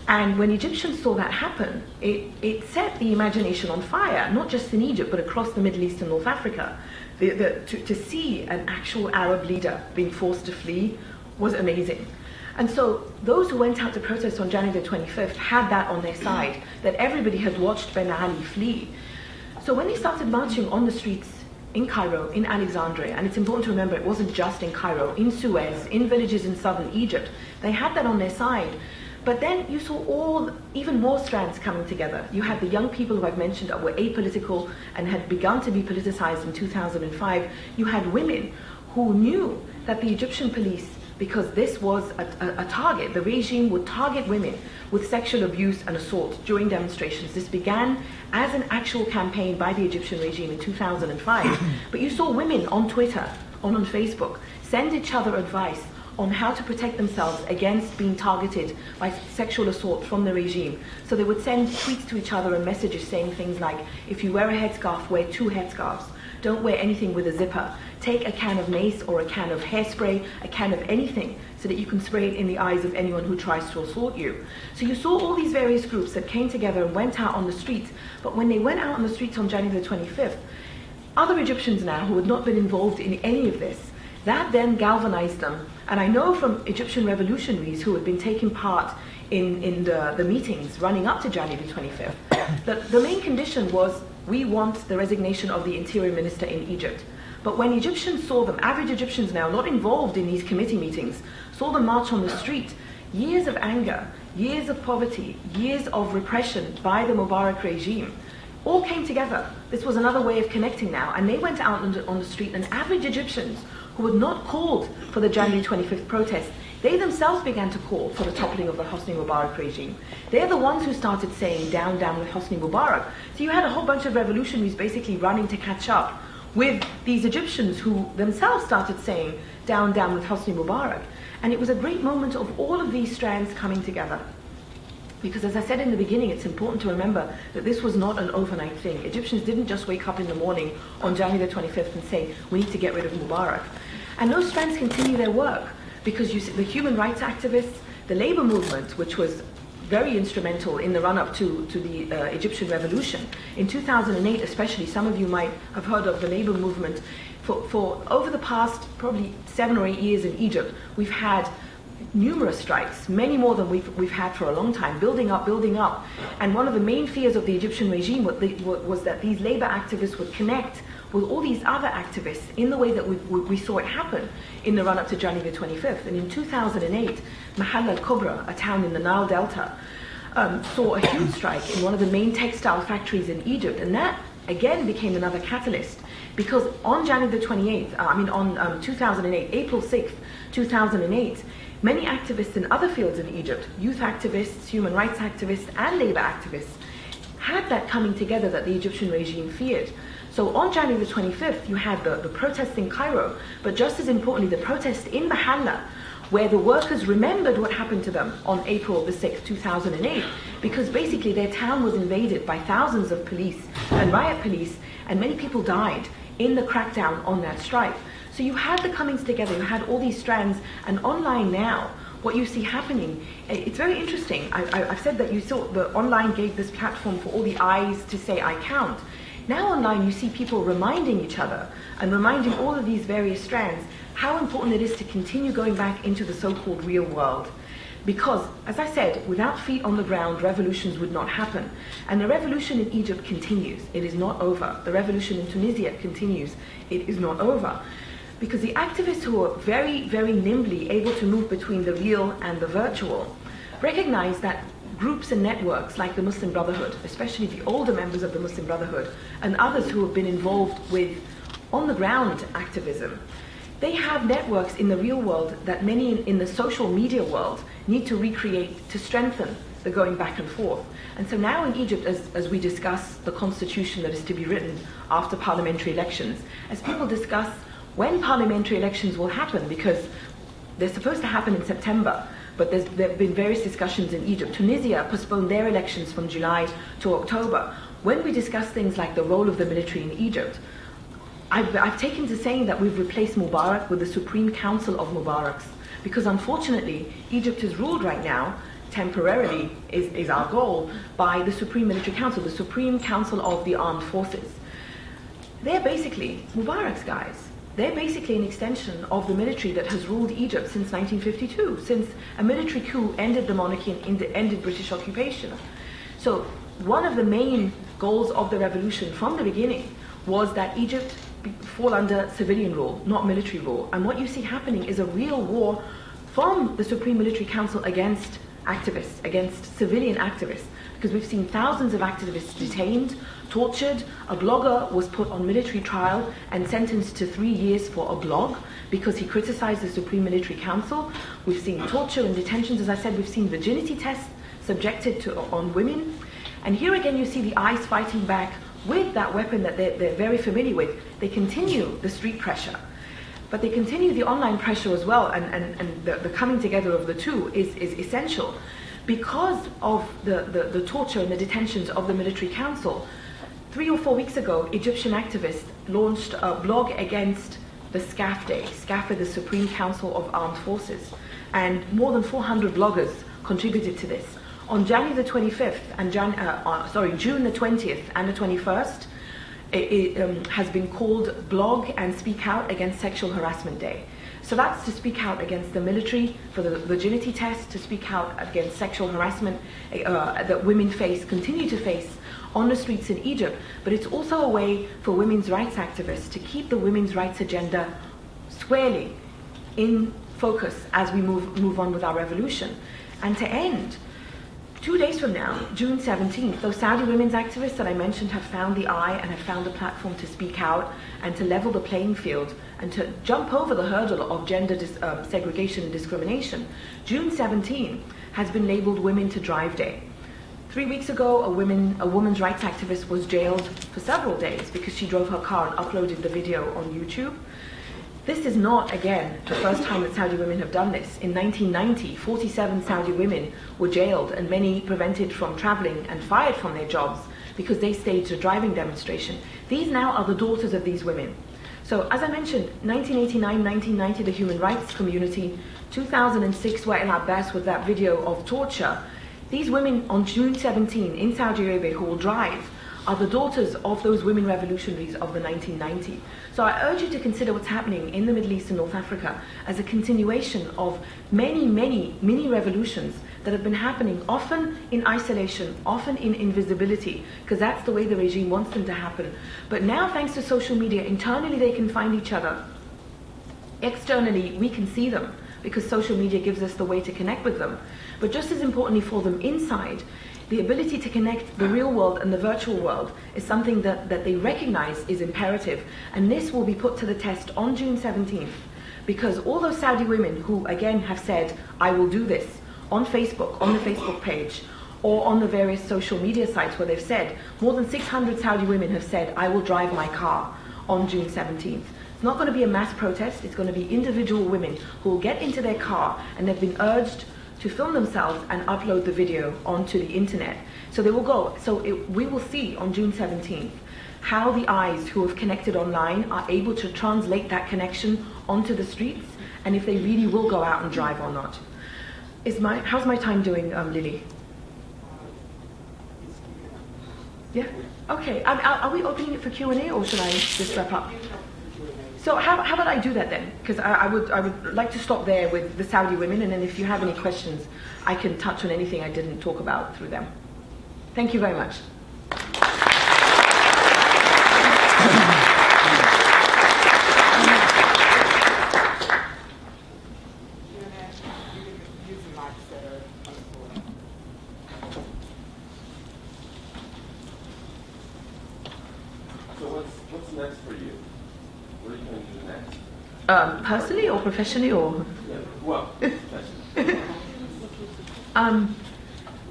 And when Egyptians saw that happen, it set the imagination on fire, not just in Egypt, but across the Middle East and North Africa. To see an actual Arab leader being forced to flee was amazing. And so those who went out to protest on January the 25th had that on their side, that everybody had watched Ben Ali flee. So when they started marching on the streets in Cairo, in Alexandria, and it's important to remember it wasn't just in Cairo, in Suez, in villages in southern Egypt, they had that on their side. But then you saw even more strands coming together. You had the young people who I've mentioned that were apolitical and had begun to be politicized in 2005. You had women who knew that the Egyptian police, because this was a target, the regime would target women with sexual abuse and assault during demonstrations. This began as an actual campaign by the Egyptian regime in 2005. But you saw women on Twitter, on Facebook, send each other advice on how to protect themselves against being targeted by sexual assault from the regime. So they would send tweets to each other and messages saying things like, if you wear a headscarf, wear 2 headscarves. Don't wear anything with a zipper. Take a can of mace or a can of hairspray, a can of anything, so that you can spray it in the eyes of anyone who tries to assault you. So you saw all these various groups that came together and went out on the streets. But when they went out on the streets on January the 25th, other Egyptians now who had not been involved in any of this, that then galvanized them. And I know from Egyptian revolutionaries who had been taking part in the meetings running up to January the 25th, that the main condition was, we want the resignation of the interior minister in Egypt. But when Egyptians saw them, average Egyptians now, not involved in these committee meetings, saw them march on the street, years of anger, years of poverty, years of repression by the Mubarak regime, all came together. This was another way of connecting now. And they went out on the street, and average Egyptians who had not called for the January 25th protest, they themselves began to call for the toppling of the Hosni Mubarak regime. They're the ones who started saying, down, down with Hosni Mubarak. So you had a whole bunch of revolutionaries basically running to catch up with these Egyptians who themselves started saying, down, down with Hosni Mubarak. And it was a great moment of all of these strands coming together. Because as I said in the beginning, it's important to remember that this was not an overnight thing. Egyptians didn't just wake up in the morning on January the 25th and say, we need to get rid of Mubarak. And those strands continue their work, because you see the human rights activists, the labor movement, which was very instrumental in the run-up to the Egyptian revolution. In 2008 especially, some of you might have heard of the labor movement. For over the past probably 7 or 8 years in Egypt, we've had numerous strikes, many more than we've had for a long time, building up. And one of the main fears of the Egyptian regime was that these labor activists would connect with all these other activists in the way that we saw it happen in the run-up to January the 25th. And in 2008, Mahal al-Kubra, a town in the Nile Delta, saw a huge strike in one of the main textile factories in Egypt. And that, again, became another catalyst. Because on January the 28th, on 2008, April 6th, 2008, many activists in other fields in Egypt, youth activists, human rights activists, and labor activists, had that coming together that the Egyptian regime feared. So on January the 25th, you had the protests in Cairo, but just as importantly, the protest in Mahalla, where the workers remembered what happened to them on April the 6th, 2008, because basically their town was invaded by thousands of police and riot police, and many people died in the crackdown on that strike. So you had the comings together, you had all these strands, and online now, what you see happening, it's very interesting. I've said that you saw the online gave this platform for all the eyes to say, I count. Now online you see people reminding each other and reminding all of these various strands how important it is to continue going back into the so-called real world. Because, as I said, without feet on the ground, revolutions would not happen. And the revolution in Egypt continues. It is not over. The revolution in Tunisia continues. It is not over. Because the activists who are very, very nimbly able to move between the real and the virtual recognize that groups and networks like the Muslim Brotherhood, especially the older members of the Muslim Brotherhood, and others who have been involved with on-the-ground activism, they have networks in the real world that many in the social media world need to recreate to strengthen the going back and forth. And so now in Egypt, as we discuss the constitution that is to be written after parliamentary elections, as people discuss when parliamentary elections will happen, because they're supposed to happen in September, but there have been various discussions in Egypt. Tunisia postponed their elections from July to October. When we discuss things like the role of the military in Egypt, I've taken to saying that we've replaced Mubarak with the Supreme Council of Mubaraks, because unfortunately Egypt is ruled right now temporarily is our goal, by the Supreme Military Council, the Supreme Council of the Armed Forces. They're basically Mubarak's guys. They're basically an extension of the military that has ruled Egypt since 1952, since a military coup ended the monarchy and ended British occupation. So one of the main goals of the revolution from the beginning was that Egypt fall under civilian rule, not military rule. And what you see happening is a real war from the Supreme Military Council against activists, against civilian activists, because we've seen thousands of activists detained, tortured. A blogger was put on military trial and sentenced to 3 years for a blog because he criticized the Supreme Military Council. We've seen torture and detentions, as I said. We've seen virginity tests subjected to on women. And here again you see the eyes fighting back with that weapon that they're very familiar with. They continue the street pressure, but they continue the online pressure as well, and the coming together of the two is essential. Because of the torture and the detentions of the military council, 3 or 4 weeks ago, Egyptian activists launched a blog against the SCAF Day. SCAF is the Supreme Council of Armed Forces, and more than 400 bloggers contributed to this. On January the 25th and June the 20th and the 21st, it has been called Blog and Speak Out Against Sexual Harassment Day. So that's to speak out against the military for the virginity test, to speak out against sexual harassment that women continue to face on the streets in Egypt. But it's also a way for women's rights activists to keep the women's rights agenda squarely in focus as we move on with our revolution. And to end, 2 days from now, June 17th, those Saudi women's activists that I mentioned have found the eye and have found a platform to speak out and to level the playing field and to jump over the hurdle of gender segregation and discrimination. June 17 has been labeled Women to Drive Day. 3 weeks ago, a women's rights activist was jailed for several days because she drove her car and uploaded the video on YouTube. This is not, again, the first time that Saudi women have done this. In 1990, 47 Saudi women were jailed and many prevented from traveling and fired from their jobs because they staged a driving demonstration. These now are the daughters of these women. So, as I mentioned, 1989, 1990, the human rights community, 2006, Wael Abbas with that video of torture. These women on June 17 in Saudi Arabia who will drive are the daughters of those women revolutionaries of the 1990s. So I urge you to consider what's happening in the Middle East and North Africa as a continuation of many, many mini revolutions that have been happening, often in isolation, often in invisibility, because that's the way the regime wants them to happen. But now, thanks to social media, internally they can find each other. Externally, we can see them, because social media gives us the way to connect with them. But just as importantly for them inside, the ability to connect the real world and the virtual world is something that they recognize is imperative. And this will be put to the test on June 17th, because all those Saudi women who, again, have said, I will do this, on Facebook, on the Facebook page, or on the various social media sites where they've said, more than 600 Saudi women have said, I will drive my car on June 17th. It's not going to be a mass protest, it's going to be individual women who will get into their car and they've been urged to film themselves and upload the video onto the internet. So they will go. So we will see on June 17th how the eyes who have connected online are able to translate that connection onto the streets, and if they really will go out and drive or not. How's my time doing, Lily? Yeah? Okay. Are we opening it for Q&A, or should I just wrap up? So how about I do that then? Because I would like to stop there with the Saudi women, and then if you have any questions, I can touch on anything I didn't talk about through them. Thank you very much. So what's next for you? What are you going to do next? Personally or professionally or? Yeah. Well, professionally.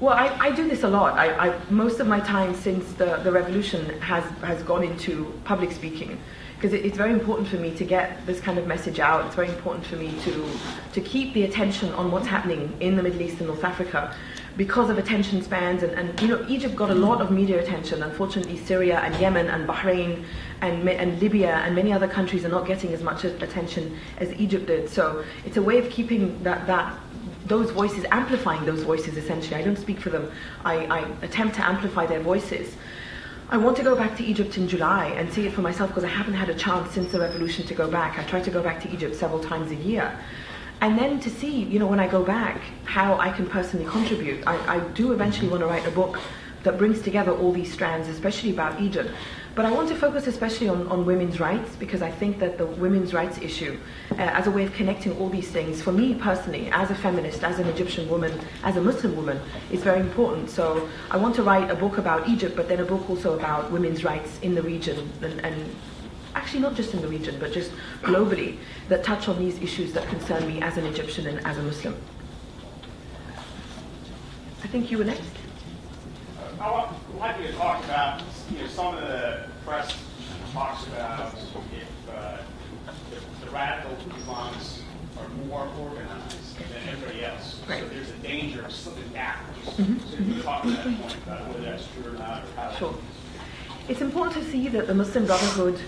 Well, I do this a lot. Most of my time since the revolution has gone into public speaking, because it's very important for me to get this kind of message out. It's very important for me to keep the attention on what's happening in the Middle East and North Africa, because of attention spans, and you know, Egypt got a lot of media attention. Unfortunately, Syria and Yemen and Bahrain and Libya and many other countries are not getting as much attention as Egypt did. So it's a way of keeping that those voices, amplifying those voices essentially. I don't speak for them. I attempt to amplify their voices. I want to go back to Egypt in July and see it for myself because I haven't had a chance since the revolution to go back. I try to go back to Egypt several times a year. And then to see, you know, when I go back, how I can personally contribute. I do eventually want to write a book that brings together all these strands, especially about Egypt. But I want to focus especially on women's rights, because I think that the women's rights issue, as a way of connecting all these things, for me personally, as a feminist, as an Egyptian woman, as a Muslim woman, is very important. So I want to write a book about Egypt, but then a book also about women's rights in the region, and actually not just in the region, but just globally, that touch on these issues that concern me as an Egyptian and as a Muslim. I think you were next. I'd like you to talk about, you know, some of the press talks about if the radical Islamists are more organized than everybody else. Right. So there's a danger of slipping backwards. So you can talk about that point about whether that's true or not, or how. Sure. It's important to see that the Muslim Brotherhood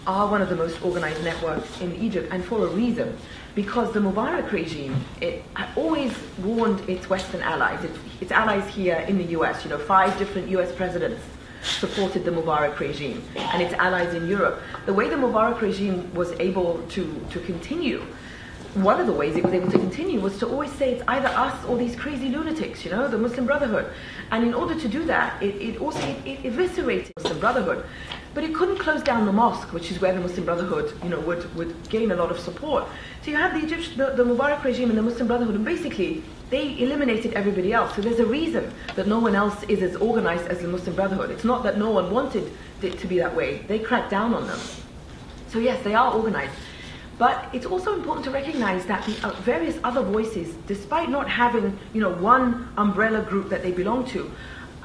are one of the most organized networks in Egypt, and for a reason. Because the Mubarak regime, it always warned its Western allies, its allies here in the US, you know, 5 different US presidents supported the Mubarak regime, and its allies in Europe. The way the Mubarak regime was able to continue, one of the ways it was able to continue was to always say it's either us or these crazy lunatics, you know, the Muslim Brotherhood. And in order to do that, it eviscerated the Muslim Brotherhood. But it couldn't close down the mosque, which is where the Muslim Brotherhood, you know, would gain a lot of support. So you have the Mubarak regime and the Muslim Brotherhood, and basically they eliminated everybody else. So there's a reason that no one else is as organized as the Muslim Brotherhood. It's not that no one wanted it to be that way. They cracked down on them. So yes, they are organized. But it's also important to recognize that the various other voices, despite not having, you know, one umbrella group that they belong to,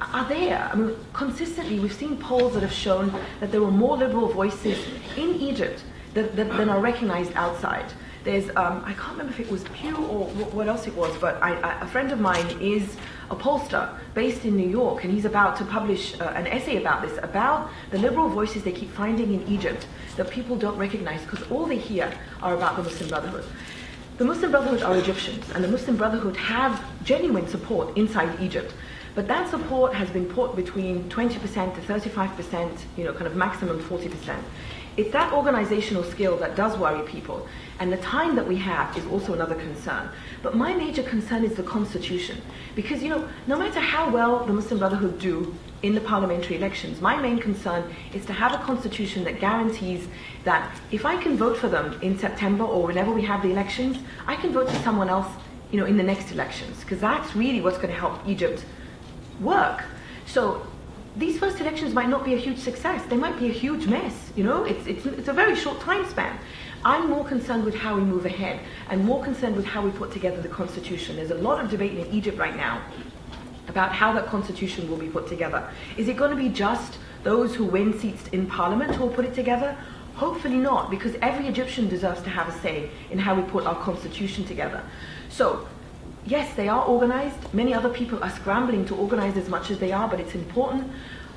are there. I mean, consistently, we've seen polls that have shown that there were more liberal voices in Egypt than are recognized outside. There's, I can't remember if it was Pew or what else it was, but a friend of mine is a pollster based in New York, and he's about to publish an essay about this, about the liberal voices they keep finding in Egypt that people don't recognize because all they hear are about the Muslim Brotherhood. The Muslim Brotherhood are Egyptians, and the Muslim Brotherhood have genuine support inside Egypt. But that support has been put between 20% to 35%, you know, kind of maximum 40%. It's that organizational skill that does worry people. And the time that we have is also another concern. But my major concern is the constitution. Because, you know, no matter how well the Muslim Brotherhood do in the parliamentary elections, my main concern is to have a constitution that guarantees that if I can vote for them in September or whenever we have the elections, I can vote for someone else, you know, in the next elections. Because that's really what's going to help Egypt work. So these first elections might not be a huge success. They might be a huge mess. You know, it's a very short time span. I'm more concerned with how we move ahead and more concerned with how we put together the constitution. There's a lot of debate in Egypt right now about how that constitution will be put together. Is it going to be just those who win seats in parliament who will put it together? Hopefully not, because every Egyptian deserves to have a say in how we put our constitution together. So yes, they are organized. Many other people are scrambling to organize as much as they are, but it's important,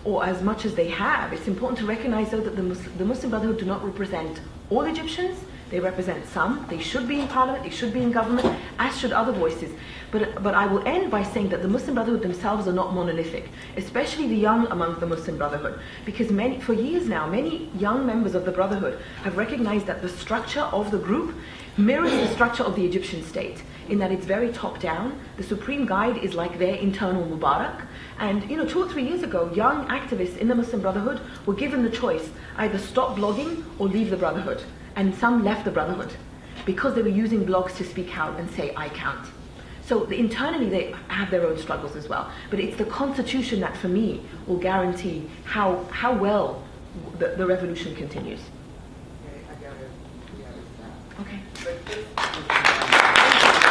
or as much as they have, it's important to recognize, though, that the Muslim Brotherhood do not represent all Egyptians. They represent some. They should be in parliament, they should be in government, as should other voices. But I will end by saying that the Muslim Brotherhood themselves are not monolithic, especially the young among the Muslim Brotherhood. Because for years now, many young members of the Brotherhood have recognized that the structure of the group mirrors the structure of the Egyptian state, in that it's very top-down. The Supreme Guide is like their internal Mubarak. And, you know, 2 or 3 years ago, young activists in the Muslim Brotherhood were given the choice, either stop blogging or leave the Brotherhood. And some left the Brotherhood because they were using blogs to speak out and say, I can't. So internally they have their own struggles as well. But it's the constitution that, for me, will guarantee how well the revolution continues. Okay, I got it. Okay.